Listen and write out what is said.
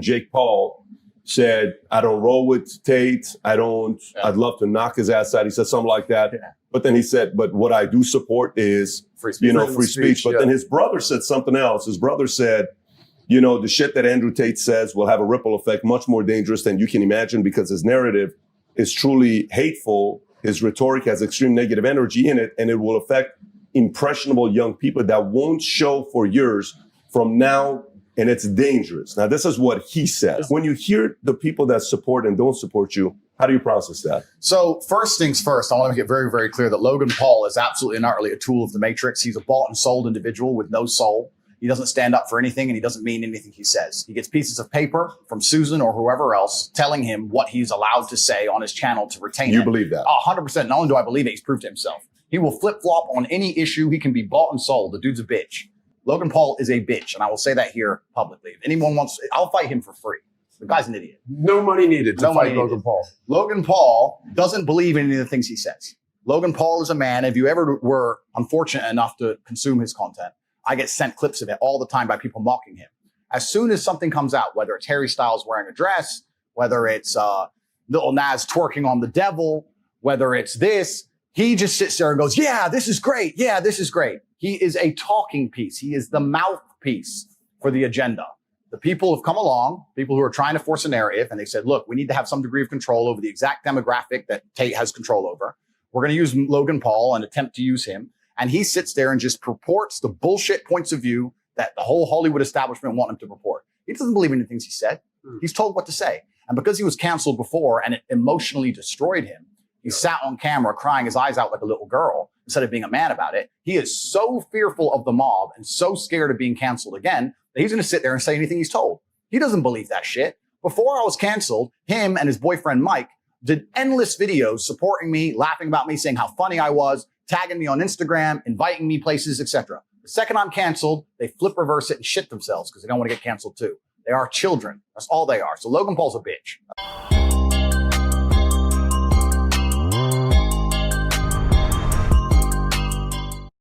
Jake Paul said, I don't roll with Tate. I'd love to knock his ass out. He said something like that. Yeah. But then he said, but what I do support is, free speech. But then his brother said something else. His brother said, the shit that Andrew Tate says will have a ripple effect much more dangerous than you can imagine because his narrative is truly hateful. His rhetoric has extreme negative energy in it, and it will affect impressionable young people that won't show for years from now, and it's dangerous. Now, this is what he says. When you hear the people that support and don't support you, how do you process that? So first things first, I want to make it very, very clear that Logan Paul is absolutely and utterly a tool of the Matrix. He's a bought and sold individual with no soul. He doesn't stand up for anything, and he doesn't mean anything he says. He gets pieces of paper from Susan or whoever else telling him what he's allowed to say on his channel to retain it. You believe that? 100%. Not only do I believe it, he's proved it himself. He will flip-flop on any issue. He can be bought and sold. The dude's a bitch. Logan Paul is a bitch, and I will say that here publicly. If anyone wants, I'll fight him for free. The guy's an idiot. No money needed to fight Logan Paul. Logan Paul doesn't believe in any of the things he says. Logan Paul is a man. If you ever were unfortunate enough to consume his content, I get sent clips of it all the time by people mocking him. As soon as something comes out, whether it's Harry Styles wearing a dress, whether it's Lil Nas twerking on the devil, whether it's this, he just sits there and goes, yeah, this is great. Yeah, this is great. He is a talking piece. He is the mouthpiece for the agenda. The people have come along, people who are trying to force a narrative, and they said, look, we need to have some degree of control over the exact demographic that Tate has control over. We're going to use Logan Paul and attempt to use him. And he sits there and just purports the bullshit points of view that the whole Hollywood establishment want him to purport. He doesn't believe in the things he said. He's told what to say. And because he was canceled before and it emotionally destroyed him, he sat on camera crying his eyes out like a little girl instead of being a man about it. He is so fearful of the mob and so scared of being canceled again that he's going to sit there and say anything he's told. He doesn't believe that shit. Before I was canceled, him and his boyfriend Mike did endless videos supporting me, laughing about me, saying how funny I was, tagging me on Instagram, inviting me places, etc. The second I'm canceled, they flip reverse it and shit themselves because they don't want to get canceled too. They are children. That's all they are. So Logan Paul's a bitch.